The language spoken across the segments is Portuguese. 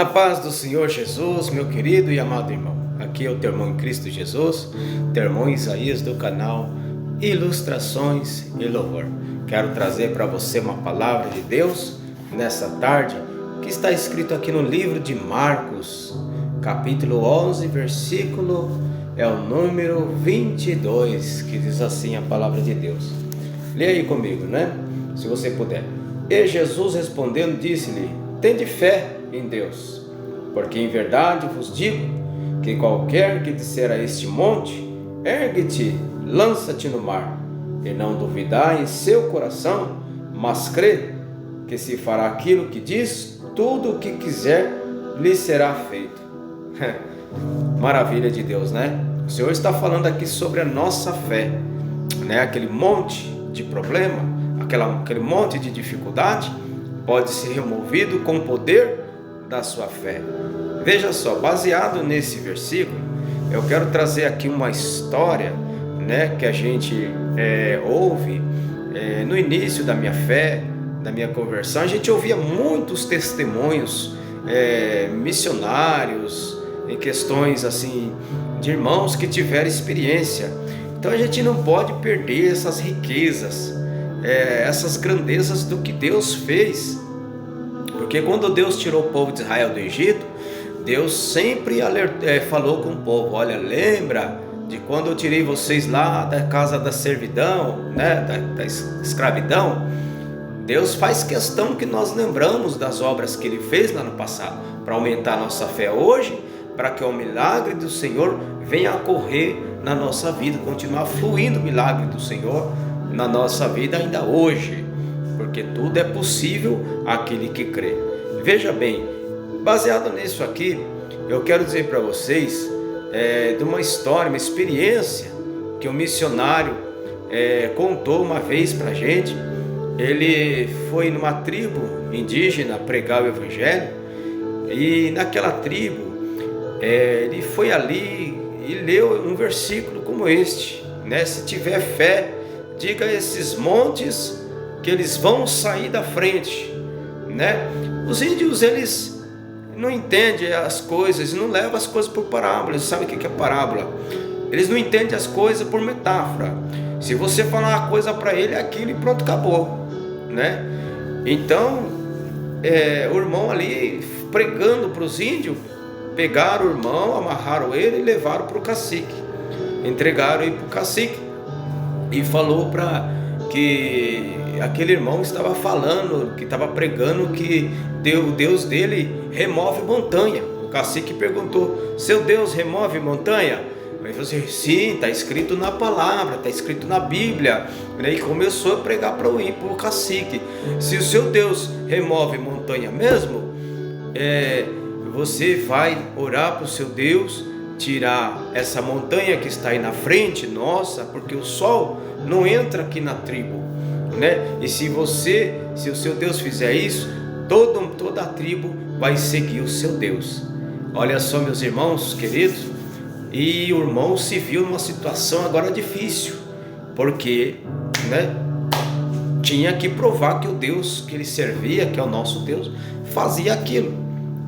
A paz do Senhor Jesus, meu querido e amado irmão. Aqui é o teu irmão em Cristo Jesus, teu irmão Isaías do canal Ilustrações e Louvor. Quero trazer para você uma palavra de Deus nessa tarde, que está escrito aqui no livro de Marcos, capítulo 11, versículo é o número 22, que diz assim a palavra de Deus. Leia aí comigo, né? Se você puder. E Jesus respondendo disse-lhe: tende fé em Deus, porque em verdade vos digo que qualquer que disser a este monte: ergue-te, lança-te no mar, e não duvidar em seu coração, mas crê que se fará aquilo que diz, tudo o que quiser lhe será feito. Maravilha de Deus, né? O Senhor está falando aqui sobre a nossa fé, né? Aquele monte de problema, aquele monte de dificuldade pode ser removido com o poder da sua fé. Veja só, baseado nesse versículo, eu quero trazer aqui uma história, né, que a gente ouve no início da minha fé, da minha conversão. A gente ouvia muitos testemunhos missionários em questões assim de irmãos que tiveram experiência. Então a gente não pode perder essas riquezas, essas grandezas do que Deus fez, porque quando Deus tirou o povo de Israel do Egito, Deus sempre falou com o povo: olha, lembra de quando eu tirei vocês lá da casa da servidão, né, da escravidão? Deus faz questão que nós lembramos das obras que Ele fez lá no passado, para aumentar a nossa fé hoje, para que o milagre do Senhor venha a ocorrer na nossa vida, continuar fluindo o milagre do Senhor na nossa vida ainda hoje, porque tudo é possível àquele que crê. Veja bem, baseado nisso aqui, eu quero dizer para vocês de uma história, uma experiência que um missionário contou uma vez para a gente. Ele foi numa tribo indígena pregar o evangelho, e naquela tribo ele foi ali e leu um versículo como este, né? Se tiver fé, diga a esses montes que eles vão sair da frente, né? Os índios, eles não entendem as coisas, não levam as coisas por parábola. Eles sabem o que é parábola. Eles não entendem as coisas por metáfora. Se você falar uma coisa para ele, é aquilo e pronto, acabou, né? Então o irmão ali pregando para os índios, pegaram o irmão, amarraram ele e levaram para o cacique, entregaram ele para o cacique, e falou para que aquele irmão estava falando, que estava pregando que o Deus dele remove montanha. O cacique perguntou: seu Deus remove montanha? Ele falou assim: sim, está escrito na palavra, está escrito na Bíblia, né? E começou a pregar para o cacique: se o seu Deus remove montanha mesmo, você vai orar para o seu Deus tirar essa montanha que está aí na frente nossa, porque o sol não entra aqui na tribo, né? E se o seu Deus fizer isso, toda a tribo vai seguir o seu Deus. Olha só, meus irmãos queridos, e o irmão se viu numa situação agora difícil, porque, né, tinha que provar que o Deus que ele servia, que é o nosso Deus, fazia aquilo,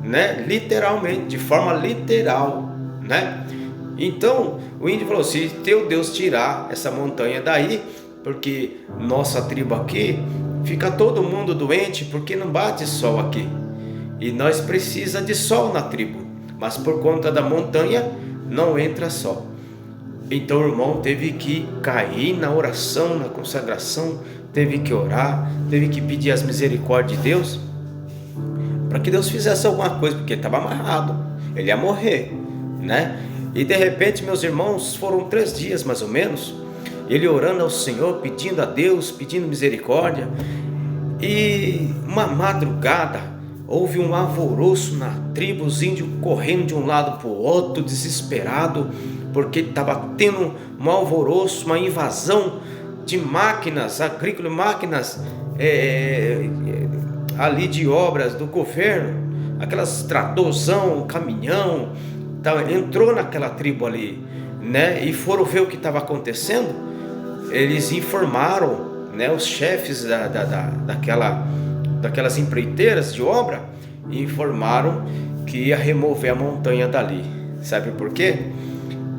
né? Literalmente, de forma literal, né? Então o índio falou: se teu Deus tirar essa montanha daí, porque nossa tribo aqui fica todo mundo doente, porque não bate sol aqui, e nós precisa de sol na tribo, mas por conta da montanha não entra sol. Então o irmão teve que cair na oração, na consagração, teve que orar, teve que pedir as misericórdias de Deus, para que Deus fizesse alguma coisa, porque ele estava amarrado, ele ia morrer, né? E de repente, meus irmãos, foram 3 dias mais ou menos, ele orando ao Senhor, pedindo a Deus, pedindo misericórdia. E uma madrugada houve um alvoroço na tribo, os índios correndo de um lado para o outro, desesperado, porque estava tendo um alvoroço, uma invasão de máquinas agrícolas, máquinas ali de obras do governo, aquelas tratorzão, caminhão, entrou naquela tribo ali, né? E foram ver o que estava acontecendo. Eles informaram, né, os chefes daquelas empreiteiras de obra, informaram que ia remover a montanha dali. Sabe por quê?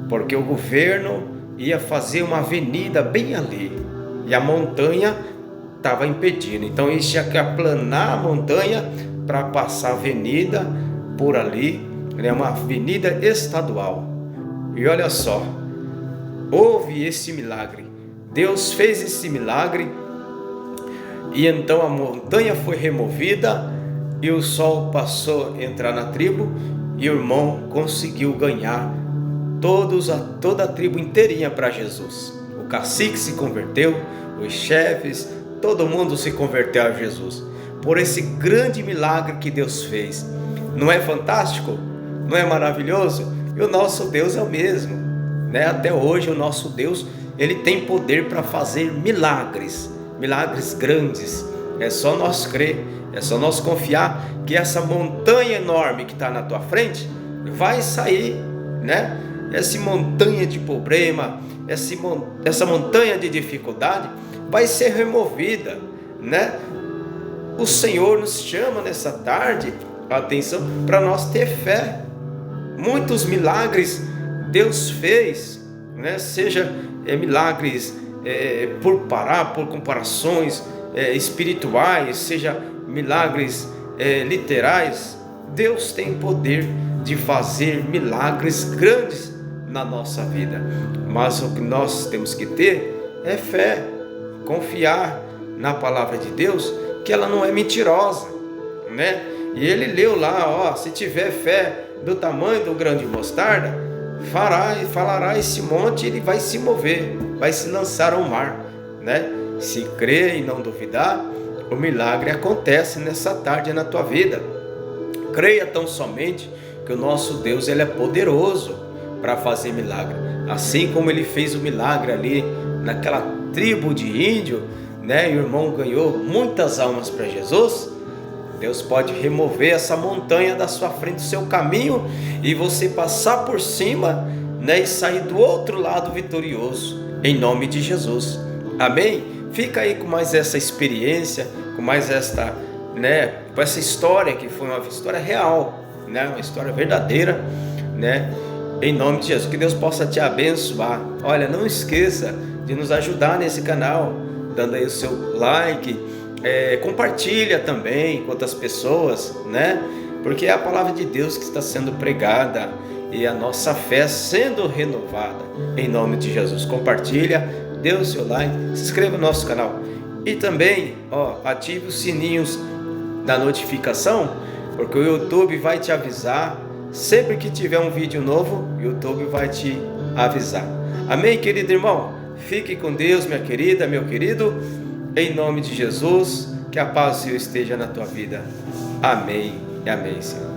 Porque o governo ia fazer uma avenida bem ali e a montanha estava impedindo. Então eles tinham que aplanar a montanha para passar a avenida por ali, né? Uma avenida estadual. E olha só, houve esse milagre. Deus fez esse milagre e então a montanha foi removida e o sol passou a entrar na tribo e o irmão conseguiu ganhar toda a tribo inteirinha para Jesus. O cacique se converteu, os chefes, todo mundo se converteu a Jesus por esse grande milagre que Deus fez. Não é fantástico? Não é maravilhoso? E o nosso Deus é o mesmo, né? Até hoje o nosso Deus, ele tem poder para fazer milagres, milagres grandes. É só nós crer, é só nós confiar que essa montanha enorme que está na tua frente vai sair, né? Essa montanha de problema, essa montanha de dificuldade vai ser removida, né? O Senhor nos chama nessa tarde, atenção, para nós ter fé. Muitos milagres Deus fez, né? Seja milagres por comparações espirituais, seja milagres literais. Deus tem poder de fazer milagres grandes na nossa vida, mas o que nós temos que ter é fé, confiar na palavra de Deus, que ela não é mentirosa, né? E ele leu lá, se tiver fé do tamanho do grão de mostarda, falará esse monte, ele vai se mover, vai se lançar ao mar, né? Se crer e não duvidar, o milagre acontece nessa tarde na tua vida. Creia tão somente que o nosso Deus, ele é poderoso para fazer milagre. Assim como ele fez o milagre ali naquela tribo de índio, né? E o irmão ganhou muitas almas para Jesus. Deus pode remover essa montanha da sua frente, do seu caminho, e você passar por cima, né? E sair do outro lado vitorioso, em nome de Jesus. Amém? Fica aí com mais essa experiência, com mais esta, né? Com essa história que foi uma história real, né? Uma história verdadeira, né? Em nome de Jesus, que Deus possa te abençoar. Olha, não esqueça de nos ajudar nesse canal, dando aí o seu like, compartilha também com outras pessoas, né? Porque é a palavra de Deus que está sendo pregada e a nossa fé sendo renovada, em nome de Jesus. Compartilha, dê o seu like, se inscreva no nosso canal e também, ative os sininhos da notificação, porque o YouTube vai te avisar. Sempre que tiver um vídeo novo, o YouTube vai te avisar. Amém, querido irmão? Fique com Deus, minha querida, meu querido. Em nome de Jesus, que a paz do Senhor esteja na tua vida. Amém e amém, Senhor.